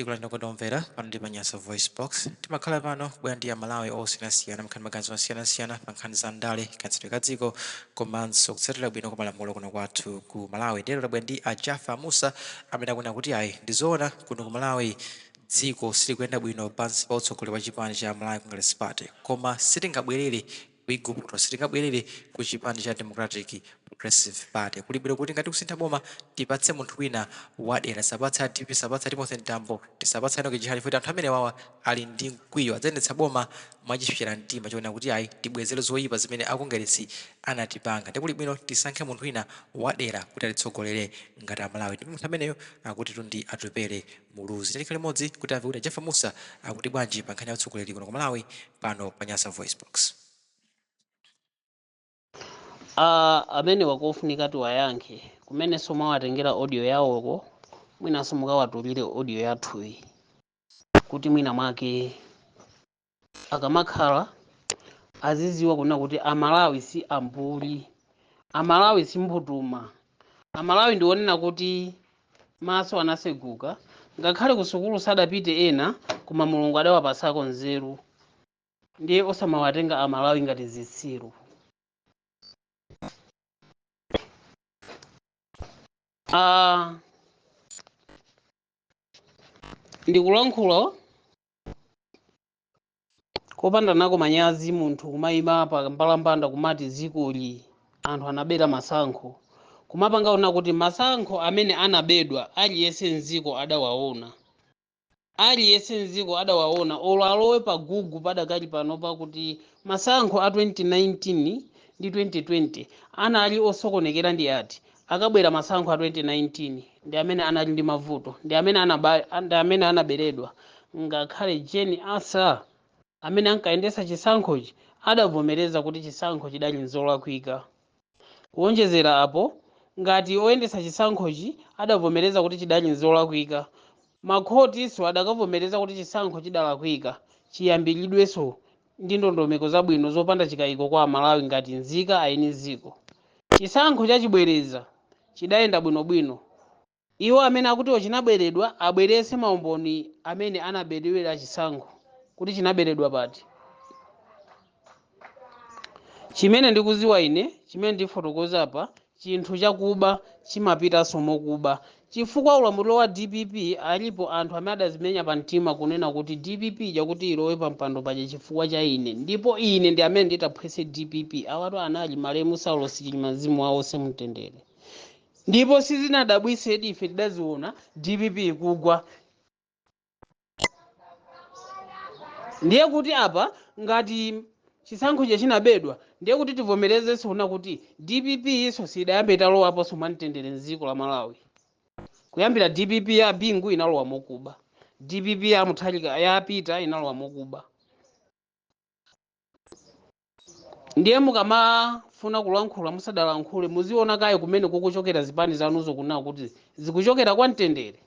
tikula ndinokondomvera pano ndi Panyasa Voice Box timakhala pano kubwera ndi Amalawi osiyanasiyana nkhani maganizo osiyanasiyana pa nkhani za ndale kantsekedwe ka dziko komanso kutsatira bwino kwa malamulo kuno kwathu ku Malawi. Lero tabwera ndi Jaffer Musa amene akunena kuti ayi ndizoona kuno ku Malawi dziko silikuyenda bwino pansi pa utsogoleri wa chipani cha Malawi Congress Party, koma sitingabwerere ku Igupto, sitingabwerere ku chipani cha Democratic Progressive Party. Kulibwera kuti ngati kusintha boma tipatse munthu wina wadera, sapatsa DP, sapatsa Timothy Ntambo, tisapatsa Enock Chihali, futi anthu amene wawa ali ndi mkwiyo adzayendetsa boma mwachipsera mtima chonena kuti ayi tibwezere zoyipa zimene akongeresi anatipanga. Ndi kuli bwino tisankhe munthu wina wadera kuti atitsogolere ngati Amalawi. Ndipo munthu ameneyo akuti tundi atupere muluzi. Tili limodzi kuti amve kuti Jaffer Musa akuti bwanji pa nkhani ya utsogoleri kuno ku Malawi pano Panyasa Voice Box. Amene wakofunika tiwayankhe kumenenso mwawatengera audio yawoko mwinanso mukawatulire audio yathuyi kuti mwina mwake akamakhala aziziwa kunena kuti Amalawi si ambuli, Amalawi si mphutuma, Amalawi ndionena kuti maso anaseguka, ngakhale ku sukulu sadapite ena koma Mulungu adawapasako nzeru, ndiye osamawatenga Amalawi ngati zitsiru. Ndikulankhula kopanda nako manyazi, munthu kumayima pa mbalambanda kumati zikoli anthu anabera masankho, kumapanga ona kuti masankho amene anabedwa aliyense mziko adawaona, aliyense mziko adawaona, olo alowe pa Google padakali pano pakuti masankho a 2019 ndi 2020 anali osokonekera ndi ati, akabwera masankho a 2019 ndi amene anali ndi mavuto, ndi amene anaberedwa. Ngakhale Jane Asa amene ankayendesa chisankhochi adavomereza kuti chisankho chidali nzolakwika. Kuonjezera apo, ngati oyendesa chisankhochi adavomereza kuti chidali nzolakwika, makhotiso adakavomereza kuti chisankho chidalakwika, chiyambiridwenso ndi ndondomeko zabwino zopanda chikayiko kwa Amalawi ngati nzika aini ziko. Chisankho chachibwereza chidayenda bwinobwino. Iwo amene akuti chinabweredwa abwerese maumboni amene anaberedwera chisankho kuti chinaberedwa pati. Chimene ndikuziwa ine, chimene ndifotokoza apa, chinthu chakuba chimapitanso mokuba, chifukwa ulamuliro wa DPP alipo anthu amene adazimenya pa mtima kunena kuti DPP chakuti ilowe pa mpando paja chifukwa cha ine, ndipo ine ndi amene nditaphwese DPP. Awatu anali Malemu Saulo Sichilimazimu awo semutendere, ndipo sizinadabwise ife tidaziona DPP ikugwa. Ndiye kuti apa ngati chisankho chinabedwa, ndiye kuti tivomerezenso kuna kuti DPP iso sidayambe italowapo somantendere mdziko la Malawi. Kuyambira DPP ya Bingu inalowa mokuba, DPP ya Muthalika yapita inalowa mokuba. Ndiye mukamafuna kulankhula musadalankhule muziona kaye kumene kukuchokera zipani zanuzo kunena kuti zikuchokera kwa mtendere.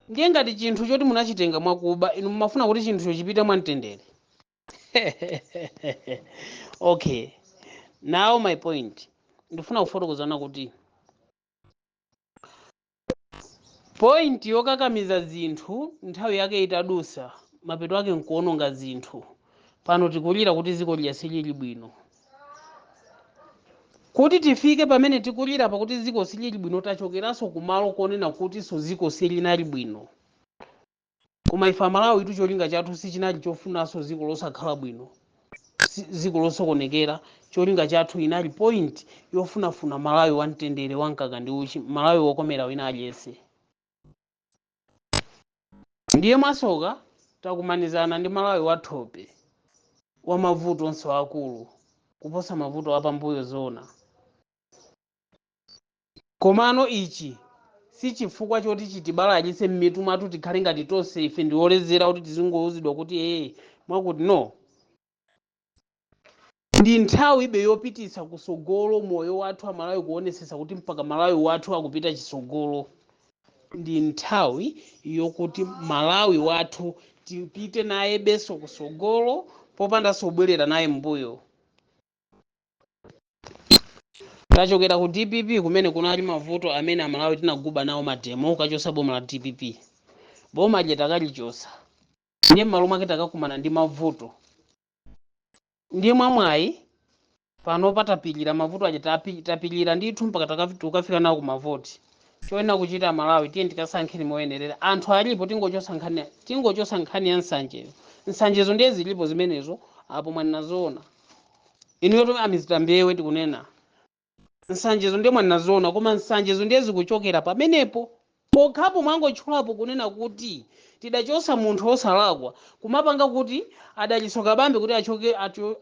Ndiye ngati chinthu choti munachitenga mwakuba, inu mumafuna kuti chinthu chochipita mwa mtendere. Okay, now my point, ndifuna kufotokozana kuti point yokakamiza zinthu nthawi yake itadusa, mapeto ake nkuononga zinthu. Pano tikulira kuti ziko lili bwino, kuti tifike pamene tikulira pakuti ziko silili bwino tachokeranso kumalo konena kuti so ziko silinali bwino. Koma ife Amalawi cholinga chathu sichinali chofunanso ziko losakhala bwino, ziko losokonekera. Cholinga chathu inali point yofunafuna Malawi wamtendere wankaka ndi uchi, Malawi wokomera wina aliyense. Ndiye masoka takumanizana ndi Malawi wathope wa mavuto onse akulu kuposa mavuto apambuyo zona. Komano ichi si chifukwa choti chitibalalitse mmitu mwathu tikhale ngati tonse ife ndiolezera kuti tizingouzidwa kuti mwakuti no. Ndi nthawi ibe yopitisa kusogolo moyo wathu Amalawi kuonesesa kuti mpaka Malawi wathu akupita chisogolo. Ndi nthawi yokuti Malawi wathu tipite naye beso kusogolo popanda sobwerera naye mbuyo. Tachokera ku DPP kumene kunali mavuto amene Amalawi tinaguba nawo mademo ukachosa boma la DPP. boma litakalichosa ndiye m'malo mwake takakumana ndi mavuto ndiye mwamwayi pano patapilira mavuto aja tapilira ndithu mpaka tukafika nawo kumavoti choyenera kuchita Malawi tiye tikasankheni moyenerera anthu alipo tingochosa nkhani ya nsanjezo ndiye zilipo zimenezo apo mwanazoona inuyo to amizita mbewe tikunena nsanjezo ndiye mwanazoona koma nsanjezo ndiye zikuchokera pamenepo pokhapo mwangotchulapo kunena kuti tidachosa munthu osalakwa kumapanga kuti adalisoka bambe kuti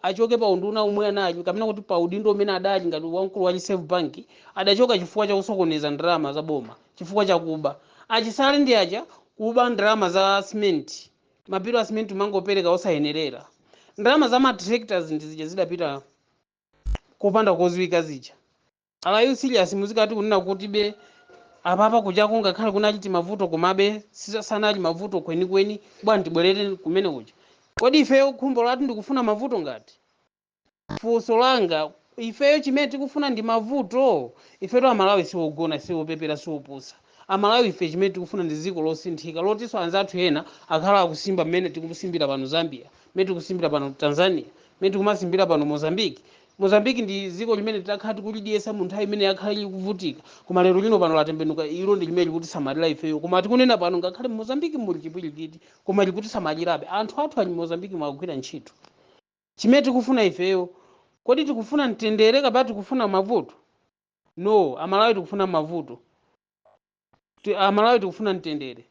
achoke pa unduna umwe anali kapena kuti pa udindo umene adali ngati wamkulu wa Reserve Bank adachoka chifukwa cha kusokoneza ndalama za boma chifukwa cha kuba achisale ndi aja kuba ndalama za cement mapiro a cement mangopereka osayenerera ndalama za matractors ndizija zidapita kopanda koziwika zija alayo serious muzikati kunena kuti be apapa kuchako ngakhale kunachiti mavuto komabe sanali mavuto kwenikweni bwana tibwerere kumene kuja kodi ifeyo khumbo lathu ndikufuna mavuto ngati funso langa ifeyo chimene tikufuna ndi mavuto ifeto Amalawi siwogona siwopepera siwopusa Amalawi ife chimene tikufuna ndi dziko losinthika lotiso anzathu ena akhala akusimba mmene tikusimbira pano Zambia mmene tikusimbira pano Tanzania mmene tikumasimbira pano Mozambique ndi dziko limene titakhala tikulidiyesa mu nthawi imene yakhala likuvutika koma lero lino pano latembenuka ilo ndi limene likuti samalira ifeyo koma tikunena pano ngakhale Mozambique muli chipwirikiti koma likuti samalirabe anthu athu ali Mozambique mwagwira ntchito chimene tikufuna ifeyo kodi tikufuna mtendere kapena tikufuna mavuto no Amalawi tikufuna mavuto Amalawi tikufuna mtendere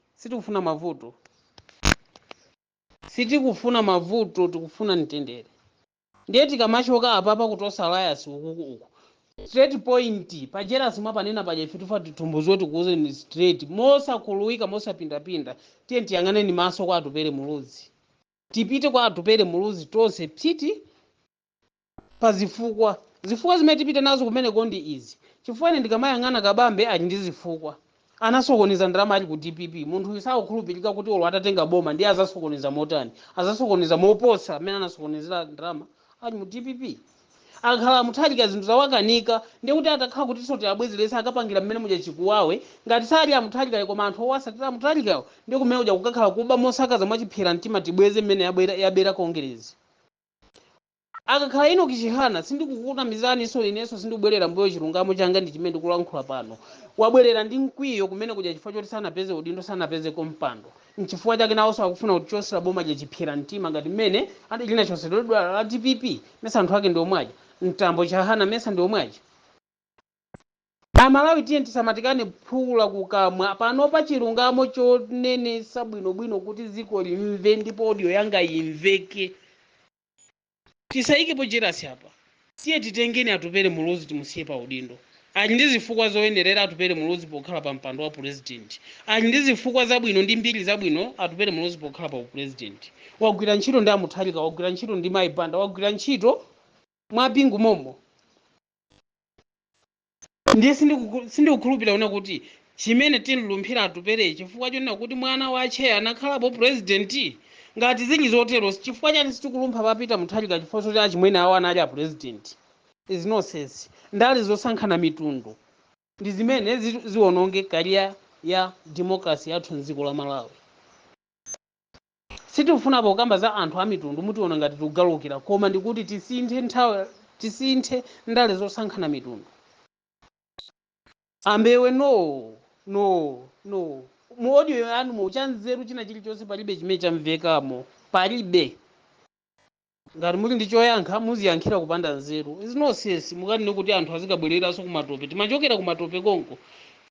sitikufuna mavuto tikufuna mtendere ndiye tikamachoka apapa kutosa alliance uku straight point pajeras mwapanena paja ife tufa titumbuzo tikuuze ni straight mosakhuluwika mosapindapinda tiye tiyang'aneni maso kwa atupere muluzi tipite kwa atupere muluzi tonse psiti pa zifukwa zimene tipite nazo kumene kondi izi chifukwa ine ndikamayang'ana kabambe ali ndi zifukwa anasokoneza ndalama ali ku DPP munthu isakukhulupirika kuti olo atatenga boma ndiye azasokoneza motani azasokoneza moposa amene anasokonezera ndalama ali mu DPP akhala muthalika zinthu zawakanika ndiye kuti atakhala kuti soti abwezeresa akapangira mmene muja chikuwawe ngati sali amuthalika koma anthu owasatira muthalikawo ndiye kumene uja kukakhala kuba mosakaza mwachiphera mtima tibweze mmene yabera kongerezi akakhala ino kichihana sindikukuta mizani so ineso sindikubwerera mbuyo chilungamo changa ndi chimene ndikulankhula pano wabwerera ndi mkwiyo kumene kuja chifukwa choti sanapeze udindo sanapeze kompando nchifukwa chake nawonso akufuna kuchosera boma chiphera mtima ngati mmene adilina chosedwa la DPP mesa anthu ake ndi omwaja mtambo chahana mesa ndi omwaja Amalawi tiye tisamatikane phula kukamwa pano pa chilungamo chonenesa bwinobwino kuti dziko limve ndipo audio yanga imveke tisayikepo jerasi apa tiye titengeni atupere muluzi timusiye pa udindo ali ndi zifukwa zoyenerera atupere muluzi pokhala pa mpando wa president ali ndi zifukwa zabwino ndi mbiri zabwino atupere muluzi pokhala pa president wagwira ntchito ndi amuthalika wagwira ntchito ndi maibanda wagwira ntchito mwapingu momo ndiye sindikukhulupirira una kuti chimene tinlumphira atupere chifukwa chonena kuti mwana wache anakhalapo president ngati zili zotero chifukwa chani sitikulumpha papita muthalika chifukwa choti achimwene awo anali a president is nonsense ndali zosankhana mitundu ndi zimene ziwononge kariya ya democracy yathu mdziko la Malawi sitikufuna pokamba za anthu a mitundu mutiona ngati tikugalukira koma ndikuti tisinthe ndale zosankhana mitundu ambewe no mu audio yanu muchanzeru china chilichonse palibe chimene chamvekamo palibe ngati muli ndi choyankha muziyankhira kupanda nzeru is nonsense mukati nekuti anthu azikabwereranso kumatope timachokera kumatope konko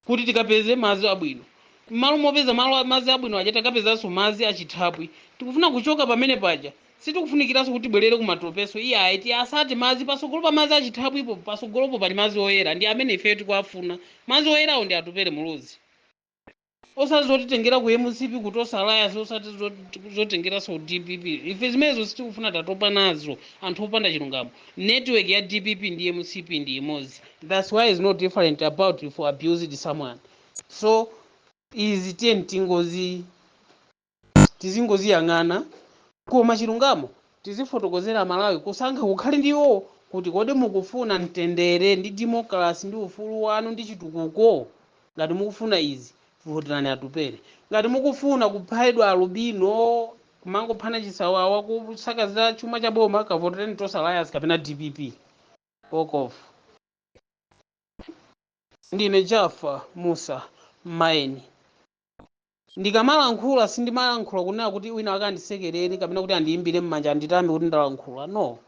kuti tikapeze madzi abwino m'malo mopeza madzi abwino aja takapezanso madzi achithapwi tikufuna kuchoka pamene paja sitikufunikiranso kuti bwerere kumatopeso iyayi tiyasati madzi pasogolo pa madzi achithapwipo pasogolopo pali madzi oyera ndi amene ifeyo tikuafuna madzi oyerawo ndi atupere muluzi osati zotitengera ku MCP kutosa alliance osati zotengeranso DPP ife zimenezo sitikufuna tatopa nazo anthu opanda chilungamo network ya DPP ndi MCP ndi imodzi that's why is not different about if abused someone so izi tiye tizingoziyang'ana koma chilungamo tizifotokozera Malawi kusankha kukhale ndiwo kuti kodi mukufuna mtendere ndi democracy ndi ufulu wanu ndi chitukuko ngati mukufuna izi voterani atupere. Ngati mukufuna kuphedwa alubino kumangophana chisawawa kusakazira chuma cha boma, kavotereni Tosa Alliance kapena DPP. Walk off. Ndine Jaffa Musa Maeni. Ndikamalankhula sindimalankhula kunena kuti wina akandisekerere kapena kuti andiyimbire m'manja anditambe kuti ndalankhula, no.